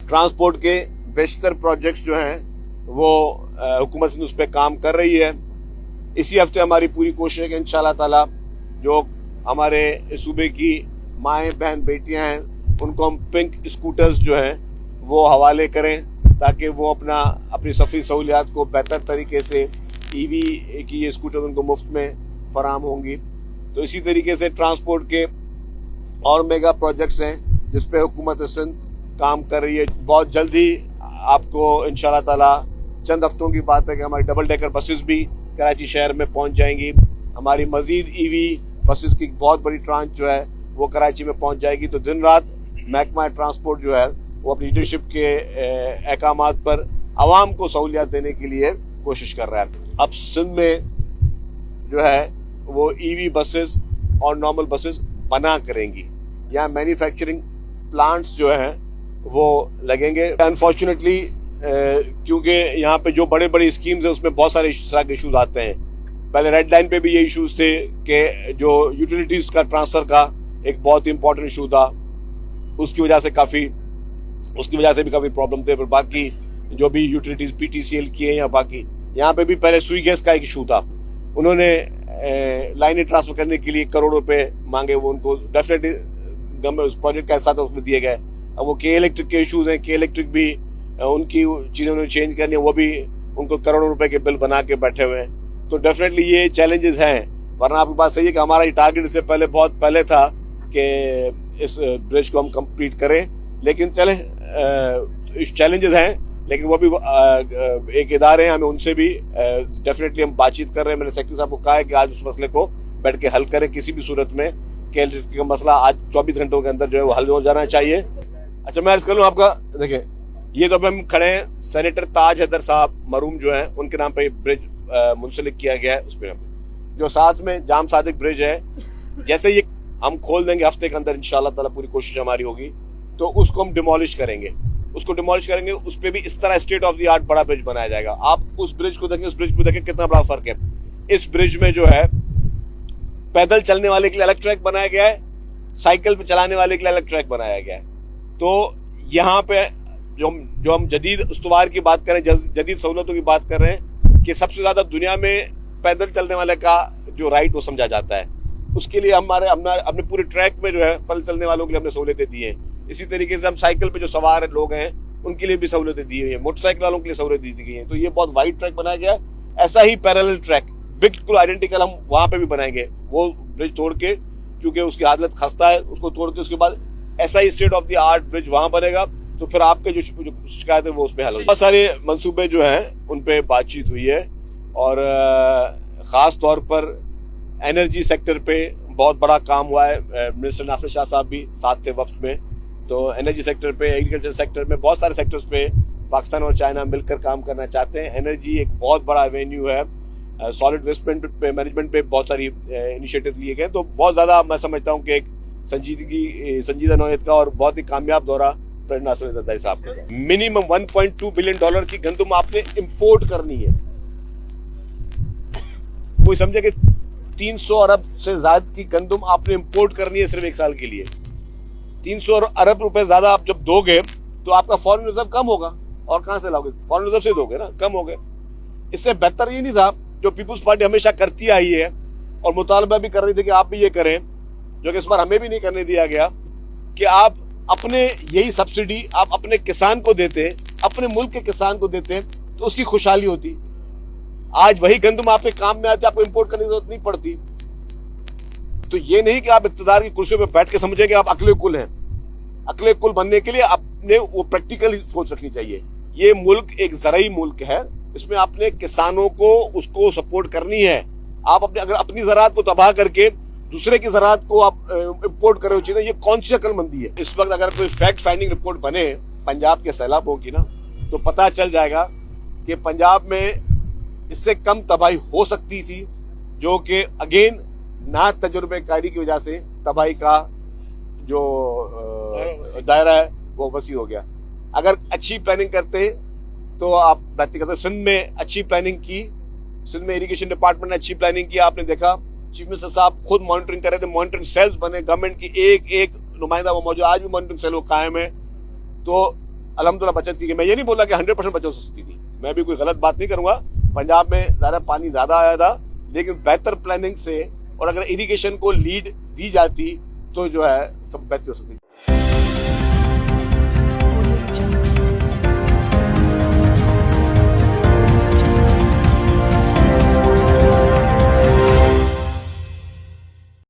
Transport के बेशतर projects जो हैं वो हुकूमत सिंध उस पर काम कर रही है। इसी हफ्ते हमारी पूरी कोशिश है कि इंशाल्लाह ताला जो हमारे सूबे की माएँ बहन बेटियां हैं उनको हम पिंक स्कूटर्स जो हैं वो हवाले करें ताकि वो अपनी सफ़री सहूलियात को बेहतर तरीके से ईवी की ये स्कूटर उनको मुफ्त में फराम होंगी। तो इसी तरीके से ट्रांसपोर्ट के और मेगा प्रोजेक्ट्स हैं जिस पे हुकूमत सिंध काम कर रही है। बहुत जल्दी आपको इंशाल्लाह ताला चंद हफ्तों की बात है कि हमारी डबल डेकर बसेस भी कराची शहर में पहुंच जाएंगी। हमारी मज़ीद ईवी बसेस की बहुत बड़ी ट्रांच जो है वो कराची में पहुंच जाएगी। तो दिन रात महकमा ट्रांसपोर्ट जो है वो अपनी लीडरशिप के अहकामात पर आवाम को सहूलियत देने के लिए कोशिश कर रहा है। अब सिंध में जो है वो ईवी बसेस और नॉर्मल बसेस बना करेंगी। यहाँ मैन्युफैक्चरिंग प्लांट्स जो हैं वो लगेंगे। अनफॉर्चुनेटली क्योंकि यहाँ पे जो बड़े बड़े स्कीम्स हैं उसमें बहुत सारे इस तरह के इशूज़ आते हैं। पहले रेड लाइन पे भी ये इशूज़ थे कि जो यूटिलिटीज़ का ट्रांसफ़र का एक बहुत ही इंपॉर्टेंट इशू था, उसकी वजह से भी काफ़ी प्रॉब्लम थे। पर बाकी जो भी यूटिलिटीज़ PTCL की है या बाकी यहाँ पे भी पहले सुई गैस का एक इशू था। उन्होंने लाइनें ट्रांसफ़र करने के लिए करोड़ रुपए मांगे, वो उनको डेफिनेटली गवर्नमेंट प्रोजेक्ट का हिस्सा था उसमें दिए गए। अब वो के इलेक्ट्रिक के इशूज़ हैं, के इलेक्ट्रिक भी उनकी चीज़ें उन्होंने चेंज करनी है, वो भी उनको करोड़ों रुपए के बिल बना के बैठे हुए हैं। तो डेफिनेटली ये चैलेंजेस हैं। वरना आपकी बात सही है कि हमारा ये टारगेट इससे पहले बहुत पहले था कि इस ब्रिज को हम कंप्लीट करें, लेकिन चले चैलेंजेस हैं, लेकिन वो भी एक इदारे हैं, हमें उनसे भी डेफिनेटली हम बातचीत कर रहे हैं। मैंने सेक्रेटरी साहब को कहा है कि आज उस मसले को बैठ के हल करें किसी भी सूरत में, कि इलेक्ट्रिसिटी का मसला आज 24 घंटों के अंदर जो है वो हल हो जाना चाहिए। अच्छा, मैं अर्ज कर लूँ आपका, देखिए ये तो हम खड़े हैं सेनेटर ताज हैदर साहब मरूम जो हैं उनके नाम पे ब्रिज मुंसलिक किया गया है। उस पर जो साथ में जाम सादिक ब्रिज है, जैसे ये हम खोल देंगे हफ्ते के अंदर इंशाल्लाह ताला पूरी कोशिश हमारी होगी, तो उसको हम डिमोलिश करेंगे। उस पर भी इस तरह स्टेट ऑफ द आर्ट बड़ा ब्रिज बनाया जाएगा। आप उस ब्रिज को देखें, उस ब्रिज को देखें कितना बड़ा फर्क है। इस ब्रिज में जो है पैदल चलने वाले के लिए अलग ट्रैक बनाया गया है, साइकिल पे चलाने वाले के लिए अलग ट्रैक बनाया गया है। तो यहाँ पे जो हम जदीद उस्तवार की बात करें, जदीद सहूलतों की बात कर रहे हैं कि सबसे ज़्यादा दुनिया में पैदल चलने वाले का जो राइट वो समझा जाता है। उसके लिए हमने पूरे ट्रैक में जो है पैदल चलने वालों के लिए हमने सहूलतें दी हैं। इसी तरीके से हम साइकिल पे जो सवार लोग हैं उनके लिए भी सहूलतें दी हुई हैं, मोटरसाइकिल वालों के लिए सहूलतें दी गई हैं। तो ये बहुत वाइड ट्रैक बनाया गया है। ऐसा ही पैरेलल ट्रैक बिल्कुल आइडेंटिकल हम वहाँ पे भी बनाएंगे, वो ब्रिज तोड़ के, क्योंकि उसकी हालत खस्ता है, उसको तोड़ के उसके बाद ऐसा ही state of the art bridge वहाँ बनेगा। तो फिर आपके जो शिकायत है वो उसमें हल हो। बहुत सारे मंसूबे जो हैं उन पे बातचीत हुई है और ख़ास तौर पर एनर्जी सेक्टर पे बहुत बड़ा काम हुआ है। मिनिस्टर नासिर शाह साहब भी साथ थे वफ्द में। तो एनर्जी सेक्टर पे, एग्रीकल्चर सेक्टर में, बहुत सारे सेक्टर्स पे पाकिस्तान और चाइना मिलकर काम करना चाहते हैं। एनर्जी एक बहुत बड़ा एवेन्यू है। सॉलिड वेस्ट मैनेजमेंट पे बहुत सारी इनिशिएटिव लिए गए। तो बहुत ज़्यादा मैं समझता हूँ कि एक संजीदा नौयत का और बहुत ही कामयाब दौरा नासिर जरदारी साहब का। मिनिमम $1.2 बिलियन की गंदम आपने इंपोर्ट करनी है। कोई समझे कि 300 अरब से ज्यादा की गंदम आपने इंपोर्ट करनी है सिर्फ एक साल के लिए। 300 अरब रुपए ज्यादा आप जब दोगे तो आपका फॉरेन रिजर्व कम होगा। और कहां से लाओगे? फॉरेन रिजर्व से दोगे ना, कम हो गए। इससे बेहतर ये नहीं था जो पीपुल्स पार्टी हमेशा करती आई है और मुतालबा भी कर रही थी कि आप भी ये करें, जो कि इस बार हमें भी नहीं करने दिया गया, कि आप अपने यही सब्सिडी आप अपने किसान को देते, अपने मुल्क के किसान को देते तो उसकी खुशहाली होती। आज वही गंदम आपके काम में आती, आपको इंपोर्ट करने की जरूरत नहीं पड़ती। तो ये नहीं कि आप इक़्तिदार की कुर्सियों पर बैठ के समझे कि आप अकले कुल हैं। अकले कुल बनने के लिए आपने वो प्रैक्टिकल सोच रखनी चाहिए। ये मुल्क एक ज़राई मुल्क है, इसमें आपने किसानों को उसको सपोर्ट करनी है। आप अगर अपनी ज़राअत को तबाह करके दूसरे की ज़राअत को आप इम्पोर्ट करे चाहिए, ये कौन सी अक्लमंदी है? इस वक्त अगर कोई फैक्ट फाइंडिंग रिपोर्ट बने पंजाब के सैलाबों की ना, तो पता चल जाएगा कि पंजाब में इससे कम तबाही हो सकती थी, जो कि अगेन ना तजुर्बेकारी की वजह से तबाही का जो दायरा है वो वसी हो गया। अगर अच्छी प्लानिंग करते तो आप बात करते। सिंध में अच्छी प्लानिंग की, सिंध में इरिगेशन डिपार्टमेंट ने अच्छी प्लानिंग की। आपने देखा चीफ मिनिस्टर साहब खुद मॉनिटरिंग कर रहे थे, मॉनिटरिंग सेल्स बने, गवर्नमेंट की एक नुमाइंदा वो मौजूद, आज भी मॉनिटरिंग सेल वो कायम है। तो अल्हम्दुलिल्लाह बचत की। मैं ये नहीं बोला कि 100% बचत हो सकती थी, मैं भी कोई गलत बात नहीं करूंगा। पंजाब में ज़्यादा पानी ज़्यादा आया था, लेकिन बेहतर प्लानिंग से और अगर इरिगेशन को लीड दी जाती तो जो है सब बेहतर हो सकती।